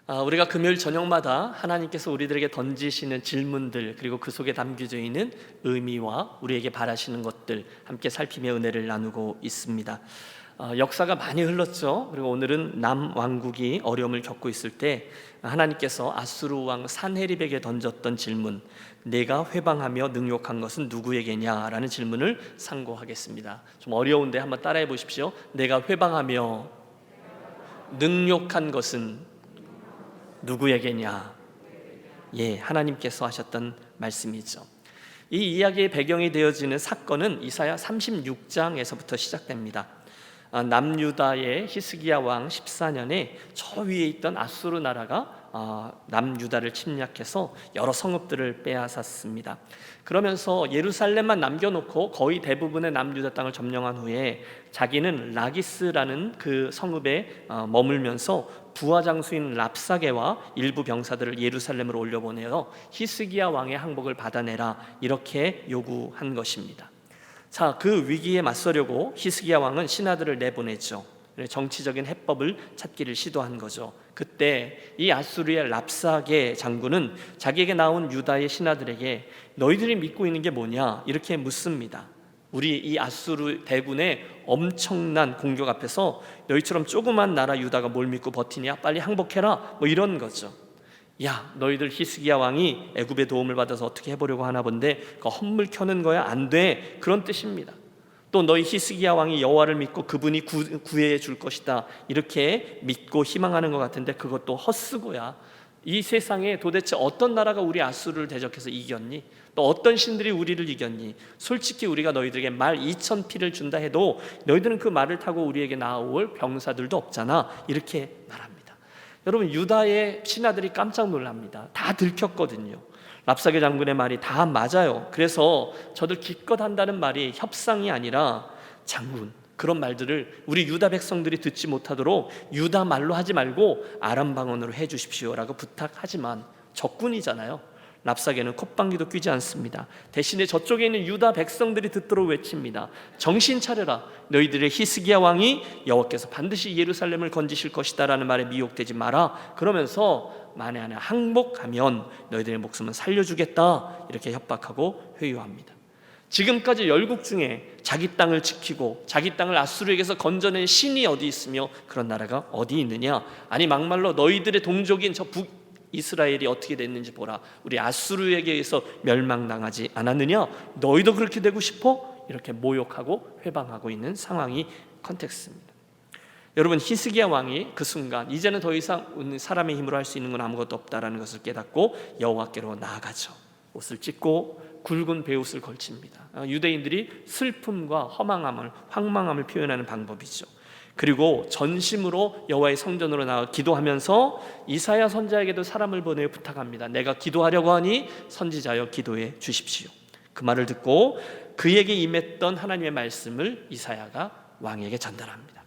우리가 금요일 저녁마다 하나님께서 우리들에게 던지시는 질문들, 그리고 그 속에 담겨져 있는 의미와 우리에게 바라시는 것들 함께 살피며 은혜를 나누고 있습니다. 역사가 많이 흘렀죠. 그리고 오늘은 남왕국이 어려움을 겪고 있을 때 하나님께서 아수르 왕 산헤립에게 던졌던 질문, 내가 회방하며 능욕한 것은 누구에게냐? 라는 질문을 상고하겠습니다. 좀 어려운데 한번 따라해 보십시오. 내가 회방하며 능욕한 것은 누구에게냐? 예, 하나님께서 하셨던 말씀이죠. 이 이야기의 배경이 되어지는 사건은 이사야 36장에서부터 시작됩니다. 남유다의 히스기야 왕 14년에 저 위에 있던 아수르 나라가 남유다를 침략해서 여러 성읍들을 빼앗았습니다. 그러면서 예루살렘만 남겨놓고 거의 대부분의 남유다 땅을 점령한 후에 자기는 라기스라는 그 성읍에 머물면서 부하장수인 랍사게와 일부 병사들을 예루살렘으로 올려보내어 히스기야 왕의 항복을 받아내라, 이렇게 요구한 것입니다. 자, 그 위기에 맞서려고 히스기야 왕은 신하들을 내보냈죠. 정치적인 해법을 찾기를 시도한 거죠. 그때 이 아수르의 랍사게 장군은 자기에게 나온 유다의 신하들에게 너희들이 믿고 있는 게 뭐냐? 이렇게 묻습니다. 우리 이 아수르 대군의 엄청난 공격 앞에서 너희처럼 조그만 나라 유다가 뭘 믿고 버티냐? 빨리 항복해라, 뭐 이런 거죠. 야, 너희들 히스기야 왕이 애굽의 도움을 받아서 어떻게 해보려고 하나 본데 그거 헛물 켜는 거야? 안 돼, 그런 뜻입니다. 또 너희 히스기야 왕이 여호와를 믿고 그분이 구해해 줄 것이다, 이렇게 믿고 희망하는 것 같은데 그것도 헛수고야. 이 세상에 도대체 어떤 나라가 우리 아수르를 대적해서 이겼니? 또 어떤 신들이 우리를 이겼니? 솔직히 우리가 너희들에게 말 2,000피를 준다 해도 너희들은 그 말을 타고 우리에게 나올 병사들도 없잖아, 이렇게 말합니다. 여러분, 유다의 신하들이 깜짝 놀랍니다. 다 들켰거든요. 랍사게 장군의 말이 다 맞아요. 그래서 저들 기껏 한다는 말이 협상이 아니라 장군, 그런 말들을 우리 유다 백성들이 듣지 못하도록 유다 말로 하지 말고 아람 방언으로 해주십시오라고 부탁하지만 적군이잖아요. 랍사게는 콧방귀도 뀌지 않습니다. 대신에 저쪽에 있는 유다 백성들이 듣도록 외칩니다. 정신 차려라. 너희들의 히스기야 왕이 여호와께서 반드시 예루살렘을 건지실 것이다 라는 말에 미혹되지 마라. 그러면서 만에 하나 항복하면 너희들의 목숨은 살려주겠다, 이렇게 협박하고 회유합니다. 지금까지 열국 중에 자기 땅을 지키고 자기 땅을 아수르에게서 건져낸 신이 어디 있으며 그런 나라가 어디 있느냐? 아니, 막말로 너희들의 동족인 저 북이스라엘이 어떻게 됐는지 보라. 우리 아수르에게 의해서 멸망당하지 않았느냐? 너희도 그렇게 되고 싶어? 이렇게 모욕하고 회방하고 있는 상황이 컨텍스트입니다. 여러분, 히스기야 왕이 그 순간 이제는 더 이상 사람의 힘으로 할 수 있는 건 아무것도 없다라는 것을 깨닫고 여호와께로 나아가죠. 옷을 찢고 굵은 베옷을 걸칩니다. 유대인들이 슬픔과 황망함을 표현하는 방법이죠. 그리고 전심으로 여호와의 성전으로 나가 기도하면서 이사야 선지자에게도 사람을 보내어 부탁합니다. 내가 기도하려고 하니 선지자여 기도해 주십시오. 그 말을 듣고 그에게 임했던 하나님의 말씀을 이사야가 왕에게 전달합니다.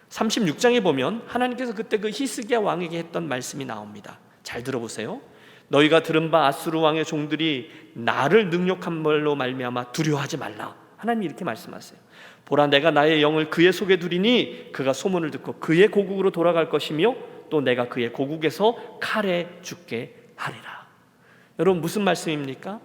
36장에 보면 하나님께서 그때 그 히스기야 왕에게 했던 말씀이 나옵니다. 잘 들어보세요. 너희가 들은 바 아수르 왕의 종들이 나를 능욕한 말로 말미암아 두려워하지 말라. 하나님이 이렇게 말씀하세요. 보라, 내가 나의 영을 그의 속에 두리니 그가 소문을 듣고 그의 고국으로 돌아갈 것이며 또 내가 그의 고국에서 칼에 죽게 하리라. 여러분, 무슨 말씀입니까?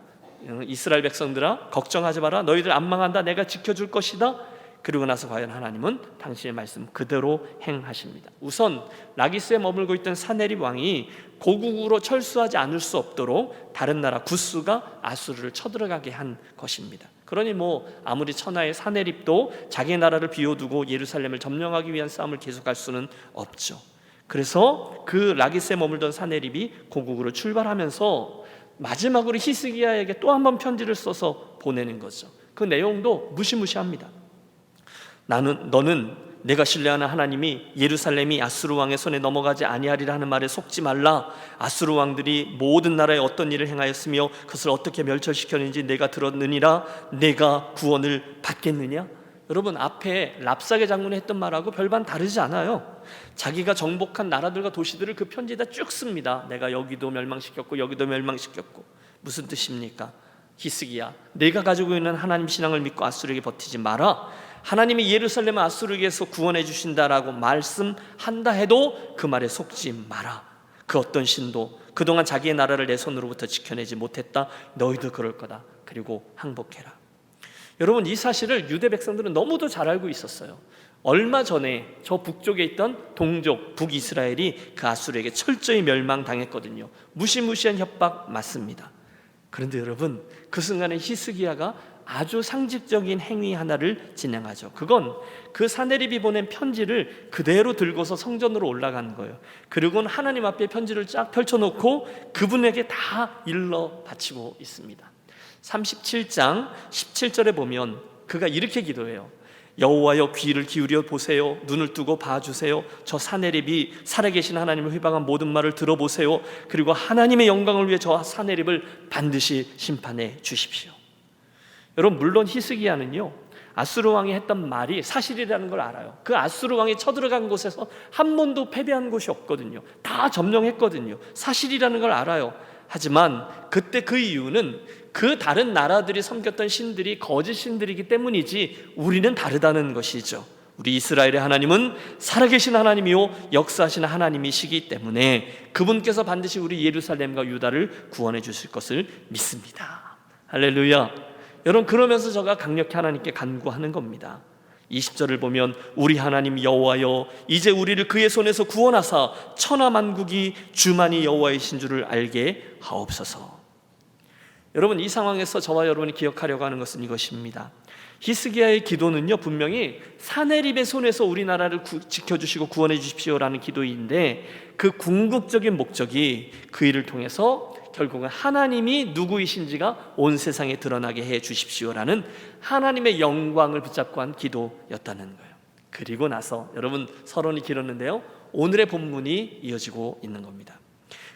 이스라엘 백성들아, 걱정하지 마라. 너희들 안 망한다. 내가 지켜줄 것이다. 그리고 나서 과연 하나님은 당신의 말씀 그대로 행하십니다. 우선 라기스에 머물고 있던 사네립 왕이 고국으로 철수하지 않을 수 없도록 다른 나라 구스가 아수르를 쳐들어가게 한 것입니다. 그러니 아무리 천하의 사네립도 자기 나라를 비워두고 예루살렘을 점령하기 위한 싸움을 계속할 수는 없죠. 그래서 그 라기스에 머물던 사네립이 고국으로 출발하면서 마지막으로 히스기야에게 또 한 번 편지를 써서 보내는 거죠. 그 내용도 무시무시합니다. 너는 내가 신뢰하는 하나님이 예루살렘이 아수르 왕의 손에 넘어가지 아니하리라 하는 말에 속지 말라. 아수르 왕들이 모든 나라에 어떤 일을 행하였으며 그것을 어떻게 멸절시켰는지 내가 들었느니라. 내가 구원을 받겠느냐? 여러분, 앞에 랍사게 장군이 했던 말하고 별반 다르지 않아요. 자기가 정복한 나라들과 도시들을 그 편지에다 쭉 씁니다. 내가 여기도 멸망시켰고 여기도 멸망시켰고. 무슨 뜻입니까? 히스기야, 내가 가지고 있는 하나님 신앙을 믿고 아수르에게 버티지 마라. 하나님이 예루살렘을 아수르에게서 구원해 주신다라고 말씀한다 해도 그 말에 속지 마라. 그 어떤 신도 그동안 자기의 나라를 내 손으로부터 지켜내지 못했다. 너희도 그럴 거다. 그리고 항복해라. 여러분, 이 사실을 유대 백성들은 너무도 잘 알고 있었어요. 얼마 전에 저 북쪽에 있던 동족 북이스라엘이 그 아수르에게 철저히 멸망당했거든요. 무시무시한 협박 맞습니다. 그런데 여러분, 그 순간에 히스기야가 아주 상징적인 행위 하나를 진행하죠. 그건 그 사네립이 보낸 편지를 그대로 들고서 성전으로 올라간 거예요. 그리고는 하나님 앞에 편지를 쫙 펼쳐놓고 그분에게 다 일러 바치고 있습니다. 37장 17절에 보면 그가 이렇게 기도해요. 여호와여, 귀를 기울여 보세요. 눈을 뜨고 봐주세요. 저 사네립이 살아계신 하나님을 회방한 모든 말을 들어보세요. 그리고 하나님의 영광을 위해 저 사네립을 반드시 심판해 주십시오. 여러분, 물론 히스기야는요, 아수르 왕이 했던 말이 사실이라는 걸 알아요. 그 아수르 왕이 쳐들어간 곳에서 한 번도 패배한 곳이 없거든요. 다 점령했거든요. 사실이라는 걸 알아요. 하지만 그때 그 이유는 그 다른 나라들이 섬겼던 신들이 거짓 신들이기 때문이지 우리는 다르다는 것이죠. 우리 이스라엘의 하나님은 살아계신 하나님이요 역사하시는 하나님이시기 때문에 그분께서 반드시 우리 예루살렘과 유다를 구원해 주실 것을 믿습니다. 할렐루야. 여러분, 그러면서 저가 강력히 하나님께 간구하는 겁니다. 20절을 보면 우리 하나님 여호와여, 이제 우리를 그의 손에서 구원하사 천하만국이 주만이 여호와이신 줄을 알게 하옵소서. 여러분, 이 상황에서 저와 여러분이 기억하려고 하는 것은 이것입니다. 히스기야의 기도는요, 분명히 사네립의 손에서 우리나라를 지켜주시고 구원해 주십시오라는 기도인데 그 궁극적인 목적이 그 일을 통해서 결국은 하나님이 누구이신지가 온 세상에 드러나게 해 주십시오라는 하나님의 영광을 붙잡고 한 기도였다는 거예요. 그리고 나서 여러분, 서론이 길었는데요, 오늘의 본문이 이어지고 있는 겁니다.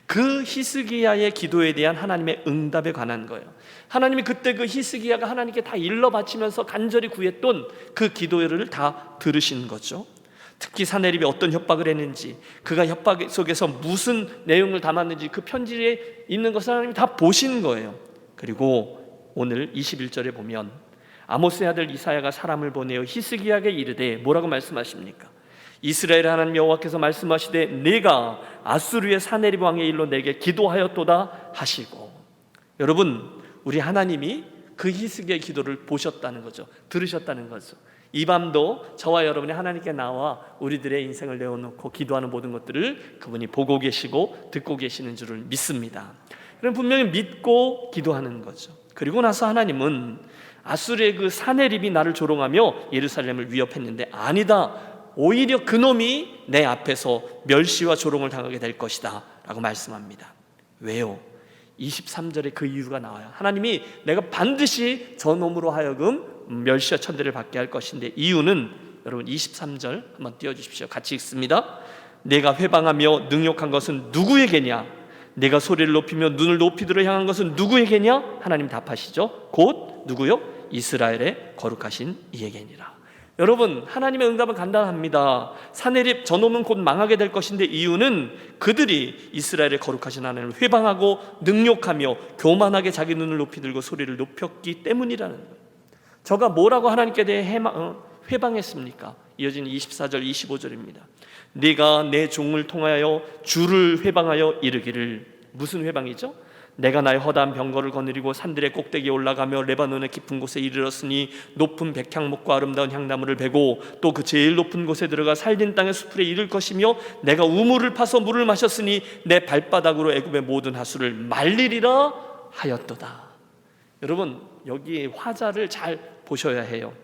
그 히스기야의 기도에 대한 하나님의 응답에 관한 거예요. 하나님이 그때 그 히스기야가 하나님께 다 일러 바치면서 간절히 구했던 그 기도를 다 들으신 거죠. 특히 사네립이 어떤 협박을 했는지, 그가 협박 속에서 무슨 내용을 담았는지 그 편지에 있는 것을 하나님이 다 보신 거예요. 그리고 오늘 21절에 보면 아모스의 아들 이사야가 사람을 보내어 히스기야에게 이르되 뭐라고 말씀하십니까? 이스라엘 하나님 여호와께서 말씀하시되 내가 아수르의 사네립 왕의 일로 내게 기도하였도다 하시고. 여러분, 우리 하나님이 그 히스기야의 기도를 보셨다는 거죠. 들으셨다는 거죠. 이 밤도 저와 여러분이 하나님께 나와 우리들의 인생을 내어놓고 기도하는 모든 것들을 그분이 보고 계시고 듣고 계시는 줄을 믿습니다. 그럼 분명히 믿고 기도하는 거죠. 그리고 나서 하나님은 아수르의 그 사네립이 나를 조롱하며 예루살렘을 위협했는데 아니다, 오히려 그놈이 내 앞에서 멸시와 조롱을 당하게 될 것이다 라고 말씀합니다. 왜요? 23절에 그 이유가 나와요. 하나님이 내가 반드시 저 놈으로 하여금 멸시와 천대를 받게 할 것인데, 이유는 여러분 23절 한번 띄워주십시오. 같이 읽습니다. 내가 회방하며 능욕한 것은 누구에게냐? 내가 소리를 높이며 눈을 높이들어 향한 것은 누구에게냐? 하나님 답하시죠. 곧 누구요? 이스라엘의 거룩하신 이에게니라. 여러분, 하나님의 응답은 간단합니다. 사네립 저놈은 곧 망하게 될 것인데 이유는 그들이 이스라엘의 거룩하신 하나님을 회방하고 능욕하며 교만하게 자기 눈을 높이 들고 소리를 높였기 때문이라는 거예요. 저가 뭐라고 하나님께 대해 회방했습니까? 이어지는 24절 25절입니다. 네가 내 종을 통하여 주를 회방하여 이르기를. 무슨 회방이죠? 내가 나의 허다한 병거를 거느리고 산들의 꼭대기에 올라가며 레바논의 깊은 곳에 이르렀으니 높은 백향목과 아름다운 향나무를 베고 또 그 제일 높은 곳에 들어가 살진 땅의 수풀에 이를 것이며 내가 우물을 파서 물을 마셨으니 내 발바닥으로 애굽의 모든 하수를 말리리라 하였도다. 여러분, 여기 화자를 잘 보셔야 해요.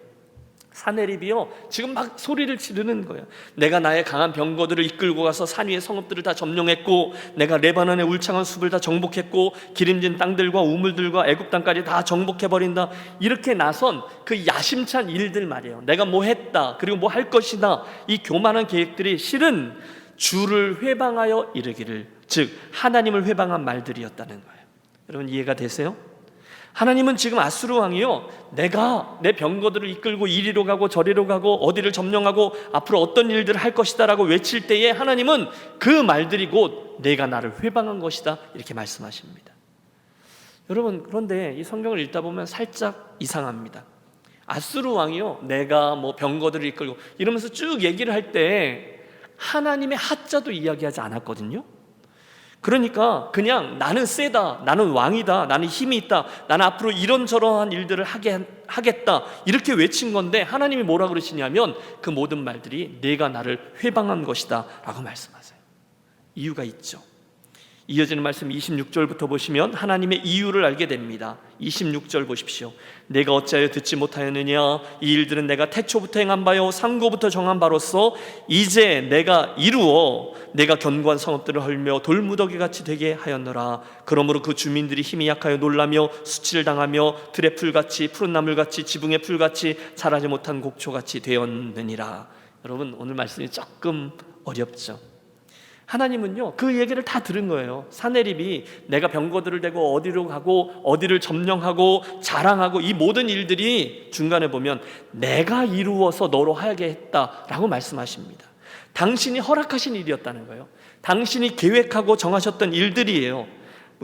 사네립이요, 지금 막 소리를 지르는 거예요. 내가 나의 강한 병거들을 이끌고 가서 산 위의 성읍들을 다 점령했고, 내가 레바논의 울창한 숲을 다 정복했고, 기름진 땅들과 우물들과 애굽 땅까지 다 정복해버린다. 이렇게 나선 그 야심찬 일들 말이에요. 내가 뭐 했다, 그리고 뭐 할 것이다. 이 교만한 계획들이 실은 주를 회방하여 이르기를, 즉 하나님을 회방한 말들이었다는 거예요. 여러분, 이해가 되세요? 하나님은 지금 아수르 왕이요, 내가 내 병거들을 이끌고 이리로 가고 저리로 가고 어디를 점령하고 앞으로 어떤 일들을 할 것이다 라고 외칠 때에 하나님은 그 말들이 곧 내가 나를 회방한 것이다 이렇게 말씀하십니다. 여러분, 그런데 이 성경을 읽다 보면 살짝 이상합니다. 아수르 왕이요, 내가 뭐 병거들을 이끌고 이러면서 쭉 얘기를 할 때 하나님의 하자도 이야기하지 않았거든요. 그러니까 그냥 나는 세다, 나는 왕이다, 나는 힘이 있다, 나는 앞으로 이런저런한 일들을 하겠다 이렇게 외친 건데, 하나님이 뭐라 그러시냐면 그 모든 말들이 내가 나를 회방한 것이다 라고 말씀하세요. 이유가 있죠. 이어지는 말씀 26절부터 보시면 하나님의 이유를 알게 됩니다. 26절 보십시오. 내가 어찌하여 듣지 못하였느냐? 이 일들은 내가 태초부터 행한 바요 상고부터 정한 바로서 이제 내가 이루어 내가 견고한 성읍들을 헐며 돌무더기같이 되게 하였노라. 그러므로 그 주민들이 힘이 약하여 놀라며 수치를 당하며 들의 풀같이 푸른 나물같이 지붕의 풀같이 자라지 못한 곡초같이 되었느니라. 여러분, 오늘 말씀이 조금 어렵죠. 하나님은요 그 얘기를 다 들은 거예요. 사내립이 내가 병거들을 대고 어디로 가고 어디를 점령하고 자랑하고 이 모든 일들이 중간에 보면 내가 이루어서 너로 하게 했다라고 말씀하십니다. 당신이 허락하신 일이었다는 거예요. 당신이 계획하고 정하셨던 일들이에요.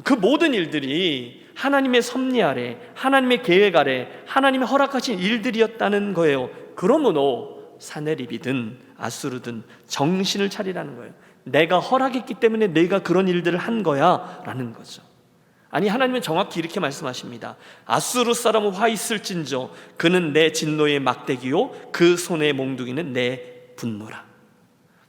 그 모든 일들이 하나님의 섭리 아래, 하나님의 계획 아래, 하나님의 허락하신 일들이었다는 거예요. 그러므로 사내립이든 아수르든 정신을 차리라는 거예요. 내가 허락했기 때문에 내가 그런 일들을 한 거야 라는 거죠. 아니, 하나님은 정확히 이렇게 말씀하십니다. 아수르 사람은 화 있을진저 그는 내 진노의 막대기요 그 손의 몽둥이는 내 분노라.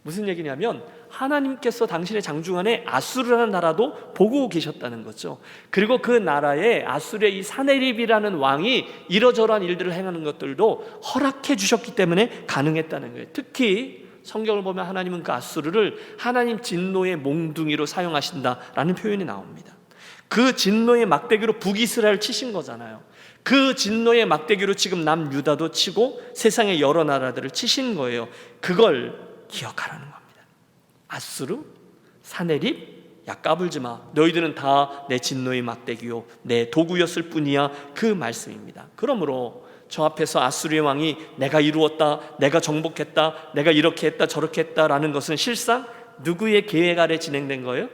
무슨 얘기냐면 하나님께서 당신의 장중안에 아수르라는 나라도 보고 계셨다는 거죠. 그리고 그 나라에 아수르의 이 사네립이라는 왕이 이러저러한 일들을 행하는 것들도 허락해 주셨기 때문에 가능했다는 거예요. 특히 성경을 보면 하나님은 그 아수르를 하나님 진노의 몽둥이로 사용하신다라는 표현이 나옵니다. 그 진노의 막대기로 북이스라엘을 치신 거잖아요. 그 진노의 막대기로 지금 남유다도 치고 세상의 여러 나라들을 치신 거예요. 그걸 기억하라는 겁니다. 아수르, 사네립, 야 까불지 마. 너희들은 다 내 진노의 막대기요 내 도구였을 뿐이야. 그 말씀입니다. 그러므로 저 앞에서 아수르의 왕이 내가 이루었다, 내가 정복했다, 내가 이렇게 했다 저렇게 했다라는 것은 실상 누구의 계획 아래 진행된 거예요?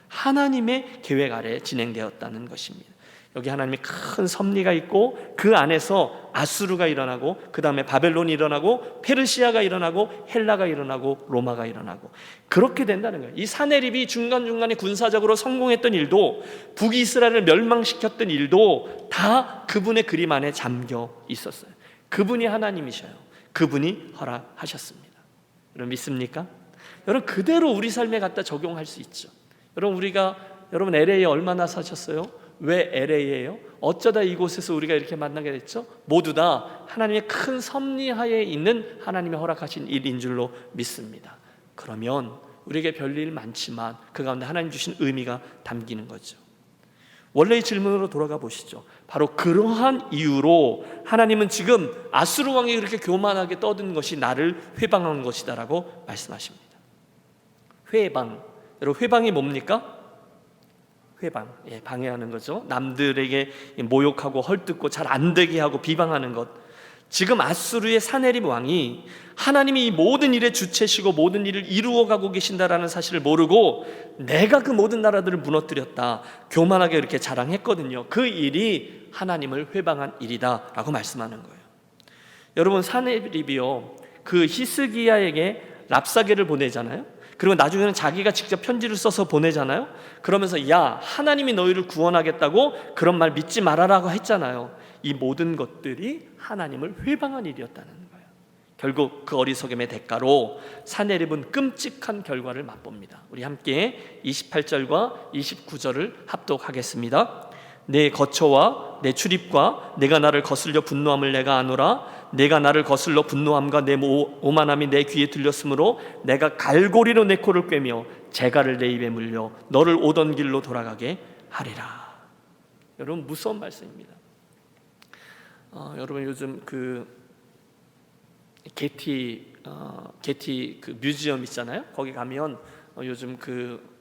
하나님의 계획 아래 진행되었다는 것입니다. 여기 하나님의 큰 섭리가 있고 그 안에서 아수르가 일어나고 그 다음에 바벨론이 일어나고 페르시아가 일어나고 헬라가 일어나고 로마가 일어나고 그렇게 된다는 거예요. 이 사네립이 중간중간에 군사적으로 성공했던 일도 북이스라엘을 멸망시켰던 일도 다 그분의 그림 안에 잠겨 있었어요. 그분이 하나님이셔요. 그분이 허락하셨습니다. 여러분 믿습니까? 여러분 그대로 우리 삶에 갖다 적용할 수 있죠. 여러분 LA에 얼마나 사셨어요? 왜 LA예요? 어쩌다 이곳에서 우리가 이렇게 만나게 됐죠? 모두 다 하나님의 큰 섭리하에 있는 하나님의 허락하신 일인 줄로 믿습니다. 그러면 우리에게 별일 많지만 그 가운데 하나님 주신 의미가 담기는 거죠. 원래의 질문으로 돌아가 보시죠. 바로 그러한 이유로 하나님은 지금 아수르 왕이 그렇게 교만하게 떠든 것이 나를 회방한 것이다 라고 말씀하십니다. 회방, 여러분 회방이 뭡니까? 회방, 방해하는 거죠. 남들에게 모욕하고 헐뜯고 잘 안 되게 하고 비방하는 것. 지금 아수르의 사네립 왕이 하나님이 이 모든 일의 주체시고 모든 일을 이루어가고 계신다라는 사실을 모르고 내가 그 모든 나라들을 무너뜨렸다 교만하게 이렇게 자랑했거든요. 그 일이 하나님을 회방한 일이다 라고 말씀하는 거예요. 여러분 사네립이요 그 히스기야에게 랍사게를 보내잖아요. 그리고 나중에는 자기가 직접 편지를 써서 보내잖아요. 그러면서 야 하나님이 너희를 구원하겠다고 그런 말 믿지 말아라고 했잖아요. 이 모든 것들이 하나님을 회방한 일이었다는 거예요. 결국 그 어리석음의 대가로 사네립은 끔찍한 결과를 맛봅니다. 우리 함께 28절과 29절을 합독하겠습니다. 내 거처와 내 출입과 내가 나를 거슬려 분노함을 내가 아노라. 내가 나를 거슬러 분노함과 내 오만함이 내 귀에 들렸으므로 내가 갈고리로 내 코를 꿰며 재갈을 내 입에 물려 너를 오던 길로 돌아가게 하리라. 여러분 무서운 말씀입니다. 여러분 요즘 그 게티 그 뮤지엄 있잖아요. 거기 가면 요즘 그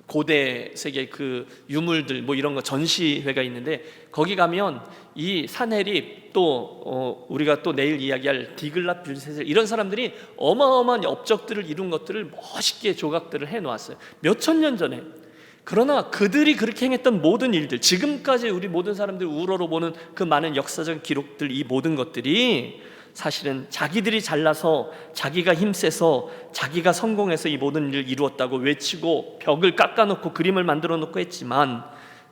고대 세계 그 유물들 뭐 이런 거 전시회가 있는데 거기 가면 이 사네립 또 우리가 또 내일 이야기할 디글랏 빌세셀 이런 사람들이 어마어마한 업적들을 이룬 것들을 멋있게 조각들을 해놓았어요. 몇천 년 전에. 그러나 그들이 그렇게 행했던 모든 일들, 지금까지 우리 모든 사람들이 우러러 보는 그 많은 역사적 기록들, 이 모든 것들이 사실은 자기들이 잘나서, 자기가 힘세서, 자기가 성공해서 이 모든 일을 이루었다고 외치고 벽을 깎아놓고 그림을 만들어 놓고 했지만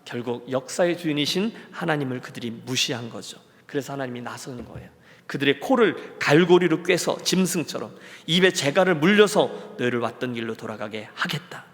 결국 역사의 주인이신 하나님을 그들이 무시한 거죠. 그래서 하나님이 나서는 거예요. 그들의 코를 갈고리로 꿰서 짐승처럼 입에 재갈을 물려서 너희를 왔던 길로 돌아가게 하겠다.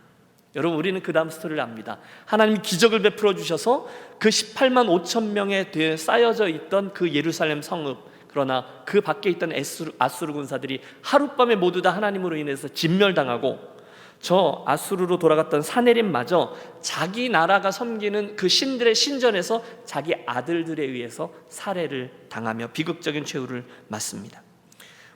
여러분, 우리는 그 다음 스토리를 압니다. 하나님이 기적을 베풀어 주셔서 그 18만 5천 명에 쌓여져 있던 그 예루살렘 성읍, 그러나 그 밖에 있던 아수르 군사들이 하룻밤에 모두 다 하나님으로 인해서 진멸당하고, 저 아수르로 돌아갔던 사내립마저 자기 나라가 섬기는 그 신들의 신전에서 자기 아들들에 의해서 살해를 당하며 비극적인 최후를 맞습니다.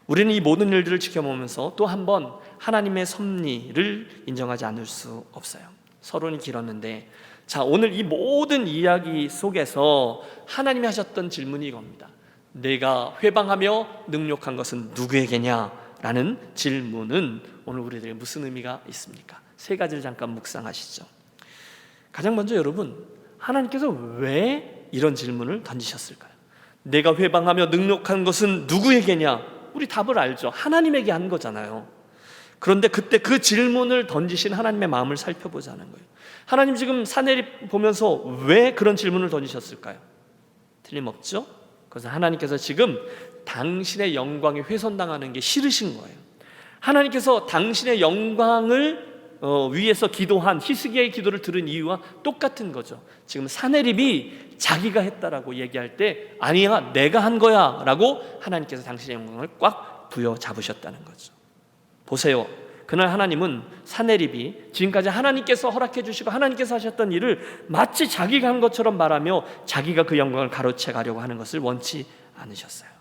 우리는 이 모든 일들을 지켜보면서 또 한 번 하나님의 섭리를 인정하지 않을 수 없어요. 서론이 길었는데, 자, 오늘 이 모든 이야기 속에서 하나님이 하셨던 질문이 이겁니다. 내가 회방하며 능욕한 것은 누구에게냐? 라는 질문은 오늘 우리들에게 무슨 의미가 있습니까? 세 가지를 잠깐 묵상하시죠. 가장 먼저 여러분, 하나님께서 왜 이런 질문을 던지셨을까요? 내가 회방하며 능욕한 것은 누구에게냐? 우리 답을 알죠. 하나님에게 한 거잖아요. 그런데 그때 그 질문을 던지신 하나님의 마음을 살펴보자는 거예요. 하나님 지금 사내립 보면서 왜 그런 질문을 던지셨을까요? 틀림없죠? 그래서 하나님께서 지금 당신의 영광이 훼손당하는 게 싫으신 거예요. 하나님께서 당신의 영광을 위해서 기도한 히스기야의 기도를 들은 이유와 똑같은 거죠. 지금 사내립이 자기가 했다라고 얘기할 때 아니야, 내가 한 거야 라고 하나님께서 당신의 영광을 꽉 부여잡으셨다는 거죠. 보세요, 그날 하나님은 사내립이 지금까지 하나님께서 허락해 주시고 하나님께서 하셨던 일을 마치 자기가 한 것처럼 말하며 자기가 그 영광을 가로채 가려고 하는 것을 원치 않으셨어요.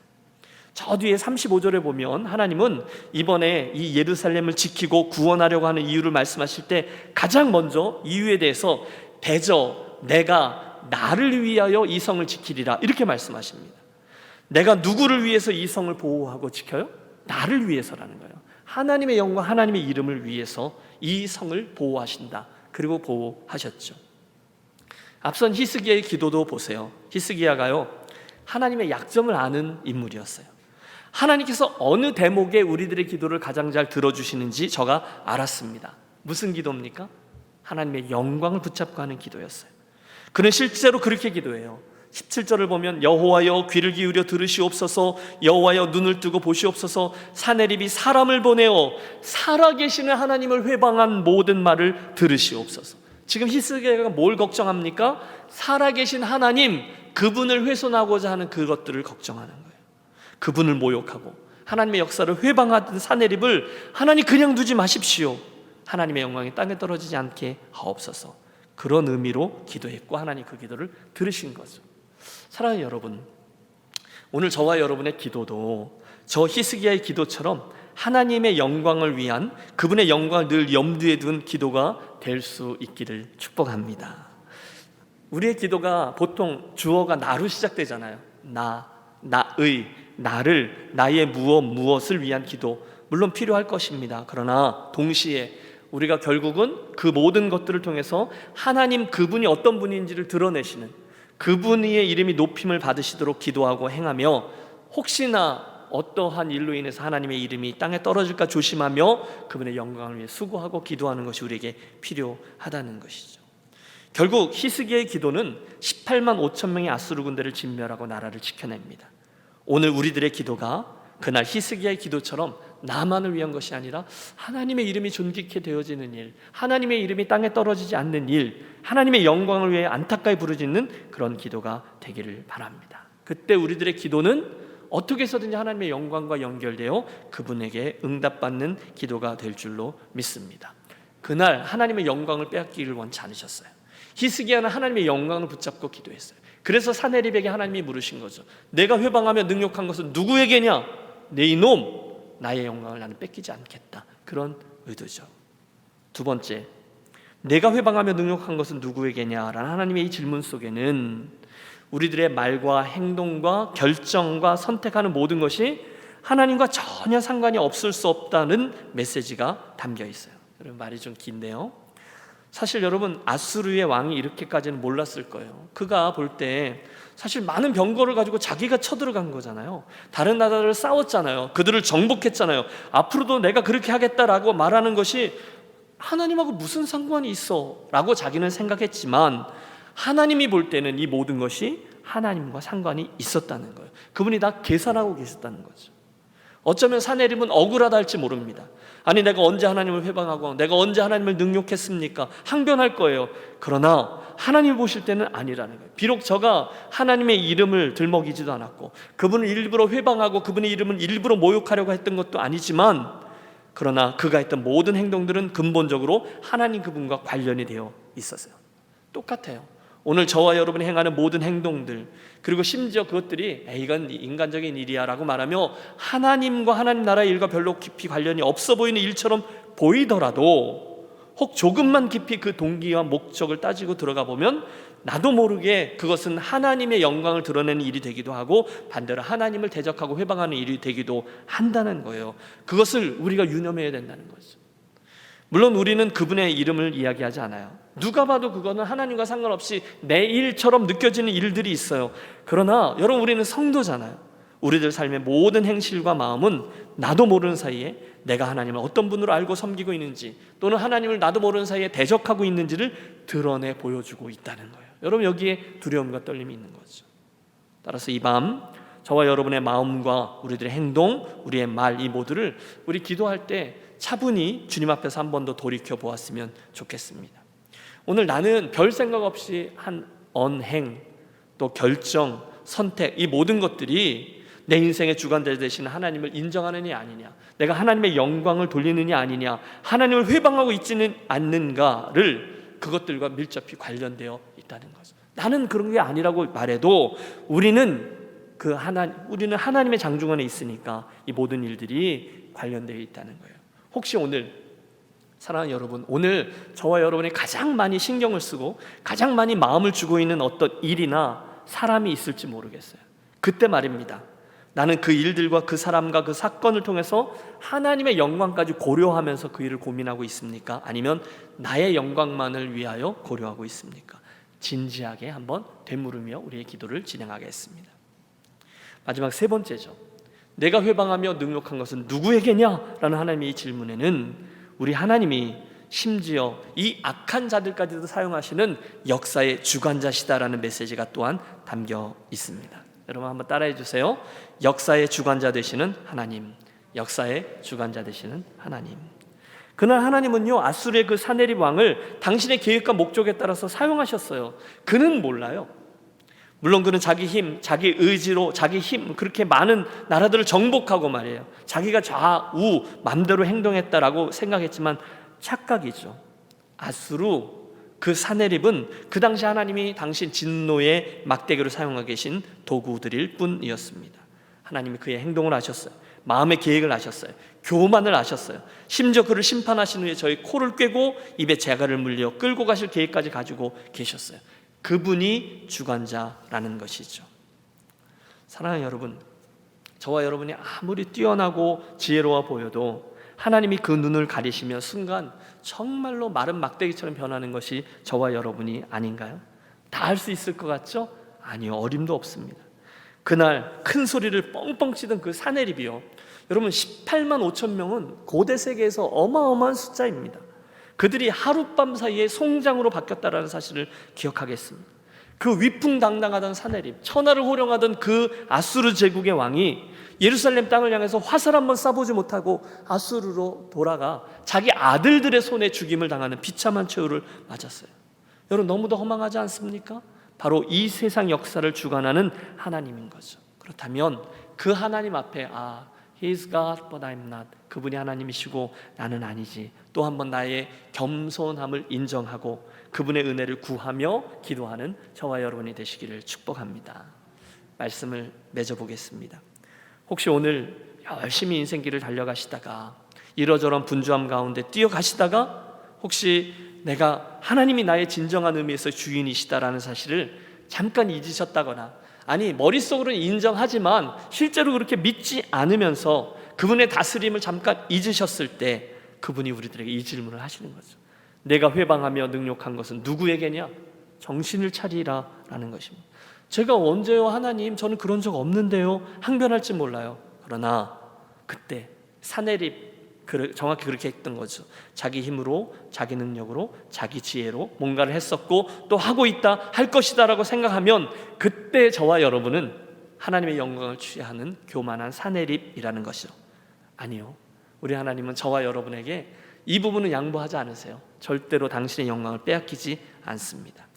저 뒤에 35절에 보면 하나님은 이번에 이 예루살렘을 지키고 구원하려고 하는 이유를 말씀하실 때 가장 먼저 이유에 대해서 대저 내가 나를 위하여 이 성을 지키리라 이렇게 말씀하십니다. 내가 누구를 위해서 이 성을 보호하고 지켜요? 나를 위해서라는 거예요. 하나님의 영광, 하나님의 이름을 위해서 이 성을 보호하신다. 그리고 보호하셨죠. 앞선 히스기야의 기도도 보세요. 히스기야가요, 하나님의 약점을 아는 인물이었어요. 하나님께서 어느 대목에 우리들의 기도를 가장 잘 들어주시는지 저가 알았습니다. 무슨 기도입니까? 하나님의 영광을 붙잡고 하는 기도였어요. 그는 실제로 그렇게 기도해요. 17절을 보면 여호와여 귀를 기울여 들으시옵소서, 여호와여 눈을 뜨고 보시옵소서, 사내립이 사람을 보내어 살아계시는 하나님을 회방한 모든 말을 들으시옵소서. 지금 히스기야가 뭘 걱정합니까? 살아계신 하나님, 그분을 훼손하고자 하는 그것들을 걱정하는 거예요. 그분을 모욕하고 하나님의 역사를 회방하던 사내립을 하나님 그냥 두지 마십시오. 하나님의 영광이 땅에 떨어지지 않게 하옵소서. 그런 의미로 기도했고 하나님 그 기도를 들으신 거죠. 사랑하는 여러분, 오늘 저와 여러분의 기도도 저 히스기야의 기도처럼 하나님의 영광을 위한, 그분의 영광을 늘 염두에 둔 기도가 될 수 있기를 축복합니다. 우리의 기도가 보통 주어가 나로 시작되잖아요. 나의, 나를, 나의 무엇을 위한 기도, 물론 필요할 것입니다. 그러나 동시에 우리가 결국은 그 모든 것들을 통해서 하나님 그분이 어떤 분인지를 드러내시는, 그분의 이름이 높임을 받으시도록 기도하고 행하며, 혹시나 어떠한 일로 인해서 하나님의 이름이 땅에 떨어질까 조심하며 그분의 영광을 위해 수고하고 기도하는 것이 우리에게 필요하다는 것이죠. 결국 히스기야의 기도는 18만 5천 명의 아수르 군대를 진멸하고 나라를 지켜냅니다. 오늘 우리들의 기도가 그날 히스기야의 기도처럼 나만을 위한 것이 아니라 하나님의 이름이 존귀케 되어지는 일, 하나님의 이름이 땅에 떨어지지 않는 일, 하나님의 영광을 위해 안타까이 부르짖는 그런 기도가 되기를 바랍니다. 그때 우리들의 기도는 어떻게 해서든지 하나님의 영광과 연결되어 그분에게 응답받는 기도가 될 줄로 믿습니다. 그날 하나님의 영광을 빼앗기를 원치 않으셨어요. 히스기야는 하나님의 영광을 붙잡고 기도했어요. 그래서 사내립에게 하나님이 물으신 거죠. 내가 회방하며 능욕한 것은 누구에게냐? 내 이놈, 나의 영광을 나는 뺏기지 않겠다. 그런 의도죠. 두 번째, 내가 회방하며 능욕한 것은 누구에게냐라는 하나님의 이 질문 속에는 우리들의 말과 행동과 결정과 선택하는 모든 것이 하나님과 전혀 상관이 없을 수 없다는 메시지가 담겨 있어요. 여러분, 말이 좀 긴데요. 사실 여러분, 아수르의 왕이 이렇게까지는 몰랐을 거예요. 그가 볼 때 사실 많은 병거를 가지고 자기가 쳐들어간 거잖아요. 다른 나라를 싸웠잖아요. 그들을 정복했잖아요. 앞으로도 내가 그렇게 하겠다라고 말하는 것이 하나님하고 무슨 상관이 있어? 라고 자기는 생각했지만, 하나님이 볼 때는 이 모든 것이 하나님과 상관이 있었다는 거예요. 그분이 다 계산하고 계셨다는 거죠. 어쩌면 사내립은 억울하다 할지 모릅니다. 아니, 내가 언제 하나님을 회방하고 내가 언제 하나님을 능욕했습니까? 항변할 거예요. 그러나 하나님 보실 때는 아니라는 거예요. 비록 저가 하나님의 이름을 들먹이지도 않았고 그분을 일부러 회방하고 그분의 이름을 일부러 모욕하려고 했던 것도 아니지만, 그러나 그가 했던 모든 행동들은 근본적으로 하나님 그분과 관련이 되어 있었어요. 똑같아요. 오늘 저와 여러분이 행하는 모든 행동들, 그리고 심지어 그것들이 이건 인간적인 일이야 라고 말하며 하나님과 하나님 나라의 일과 별로 깊이 관련이 없어 보이는 일처럼 보이더라도, 혹 조금만 깊이 그 동기와 목적을 따지고 들어가 보면 나도 모르게 그것은 하나님의 영광을 드러내는 일이 되기도 하고, 반대로 하나님을 대적하고 회방하는 일이 되기도 한다는 거예요. 그것을 우리가 유념해야 된다는 거죠. 물론 우리는 그분의 이름을 이야기하지 않아요. 누가 봐도 그거는 하나님과 상관없이 내 일처럼 느껴지는 일들이 있어요. 그러나 여러분, 우리는 성도잖아요. 우리들 삶의 모든 행실과 마음은 나도 모르는 사이에 내가 하나님을 어떤 분으로 알고 섬기고 있는지, 또는 하나님을 나도 모르는 사이에 대적하고 있는지를 드러내 보여주고 있다는 거예요. 여러분, 여기에 두려움과 떨림이 있는 거죠. 따라서 이 밤 저와 여러분의 마음과 우리들의 행동, 우리의 말, 이 모두를 우리 기도할 때 차분히 주님 앞에서 한 번 더 돌이켜 보았으면 좋겠습니다. 오늘 나는 별 생각 없이 한 언행, 또 결정, 선택, 이 모든 것들이 내 인생의 주관자 되시는 하나님을 인정하느냐 아니냐, 내가 하나님의 영광을 돌리느냐 아니냐, 하나님을 회방하고 있지는 않는가를, 그것들과 밀접히 관련되어 있다는 거죠. 나는 그런 게 아니라고 말해도 우리는 하나님의 장중 안에 있으니까 이 모든 일들이 관련되어 있다는 거예요. 혹시 오늘, 사랑하는 여러분, 오늘 저와 여러분이 가장 많이 신경을 쓰고 가장 많이 마음을 주고 있는 어떤 일이나 사람이 있을지 모르겠어요. 그때 말입니다, 나는 그 일들과 그 사람과 그 사건을 통해서 하나님의 영광까지 고려하면서 그 일을 고민하고 있습니까? 아니면 나의 영광만을 위하여 고려하고 있습니까? 진지하게 한번 되물으며 우리의 기도를 진행하겠습니다. 마지막 세 번째죠. 내가 회방하며 능욕한 것은 누구에게냐? 라는 하나님의 질문에는 우리 하나님이 심지어 이 악한 자들까지도 사용하시는 역사의 주관자시다라는 메시지가 또한 담겨 있습니다. 여러분 한번 따라해 주세요. 역사의 주관자 되시는 하나님, 역사의 주관자 되시는 하나님. 그날 하나님은요, 아수르의 그 사네립 왕을 당신의 계획과 목적에 따라서 사용하셨어요. 그는 몰라요. 물론 그는 자기 힘, 자기 의지로, 자기 힘, 그렇게 많은 나라들을 정복하고 말이에요, 자기가 좌우 맘대로 행동했다라고 생각했지만 착각이죠. 아수르, 그 사네립은 그 당시 하나님이 당신 진노의 막대기로 사용하고 계신 도구들일 뿐이었습니다. 하나님이 그의 행동을 아셨어요. 마음의 계획을 아셨어요. 교만을 아셨어요. 심지어 그를 심판하신 후에 저희 코를 꿰고 입에 재갈을 물려 끌고 가실 계획까지 가지고 계셨어요. 그분이 주관자라는 것이죠. 사랑하는 여러분, 저와 여러분이 아무리 뛰어나고 지혜로워 보여도 하나님이 그 눈을 가리시며 순간 정말로 마른 막대기처럼 변하는 것이 저와 여러분이 아닌가요? 다 할 수 있을 것 같죠? 아니요, 어림도 없습니다. 그날 큰 소리를 뻥뻥 치던 그 사내립이요, 여러분 18만 5천 명은 고대 세계에서 어마어마한 숫자입니다. 그들이 하룻밤 사이에 송장으로 바뀌었다는 사실을 기억하겠습니다. 그 위풍당당하던 사내립, 천하를 호령하던 그 아수르 제국의 왕이 예루살렘 땅을 향해서 화살 한번 쏴보지 못하고 아수르로 돌아가 자기 아들들의 손에 죽임을 당하는 비참한 최후를 맞았어요. 여러분, 너무도 허망하지 않습니까? 바로 이 세상 역사를 주관하는 하나님인 거죠. 그렇다면 그 하나님 앞에 He's God but I'm not, 그분이 하나님이시고 나는 아니지, 또 한 번 나의 겸손함을 인정하고 그분의 은혜를 구하며 기도하는 저와 여러분이 되시기를 축복합니다. 말씀을 맺어보겠습니다. 혹시 오늘 열심히 인생길을 달려가시다가 이러저런 분주함 가운데 뛰어가시다가 혹시 내가 하나님이 나의 진정한 의미에서 주인이시다라는 사실을 잠깐 잊으셨다거나, 아니 머릿속으로는 인정하지만 실제로 그렇게 믿지 않으면서 그분의 다스림을 잠깐 잊으셨을 때 그분이 우리들에게 이 질문을 하시는 거죠. 내가 회방하며 능욕한 것은 누구에게냐? 정신을 차리라 라는 것입니다. 제가 언제요 하나님, 저는 그런 적 없는데요, 항변할지 몰라요. 그러나 그때 사내립, 정확히 그렇게 했던 거죠. 자기 힘으로, 자기 능력으로, 자기 지혜로 뭔가를 했었고 또 하고 있다, 할 것이다 라고 생각하면 그때 저와 여러분은 하나님의 영광을 취하는 교만한 사내립이라는 것이죠. 아니요, 우리 하나님은 저와 여러분에게 이 부분은 양보하지 않으세요. 절대로 당신의 영광을 빼앗기지 않습니다.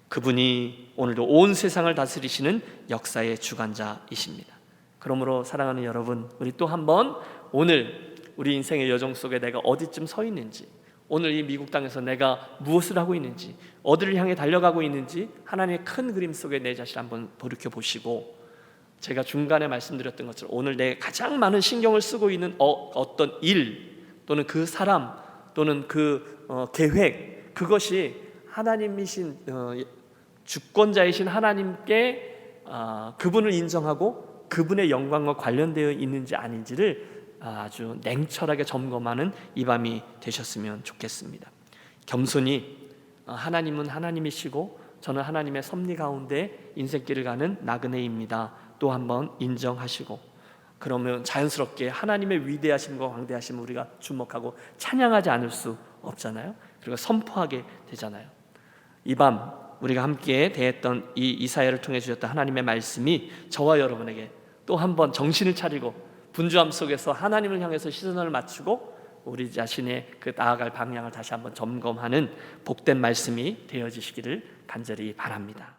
그분이 오늘도 온 세상을 다스리시는 역사의 주관자이십니다. 그러므로 사랑하는 여러분, 우리 또 한번 오늘 우리 인생의 여정 속에 내가 어디쯤 서 있는지, 오늘 이 미국 땅에서 내가 무엇을 하고 있는지, 어디를 향해 달려가고 있는지 하나님의 큰 그림 속에 내 자신을 한번 돌이켜 보시고, 제가 중간에 말씀드렸던 것처럼 오늘 내가 가장 많은 신경을 쓰고 있는 어떤 일 또는 그 사람 또는 그 계획, 그것이 하나님이신 주권자이신 하나님께 그분을 인정하고 그분의 영광과 관련되어 있는지 아닌지를 아주 냉철하게 점검하는 이 밤이 되셨으면 좋겠습니다. 겸손히 하나님은 하나님이시고 저는 하나님의 섭리 가운데 인생길을 가는 나그네입니다, 또 한번 인정하시고, 그러면 자연스럽게 하나님의 위대하심과 광대하심을 우리가 주목하고 찬양하지 않을 수 없잖아요. 그리고 선포하게 되잖아요. 이 밤 우리가 함께 대했던 이 이사야를 통해 주셨던 하나님의 말씀이 저와 여러분에게 또 한번 정신을 차리고 분주함 속에서 하나님을 향해서 시선을 맞추고 우리 자신의 그 나아갈 방향을 다시 한번 점검하는 복된 말씀이 되어지시기를 간절히 바랍니다.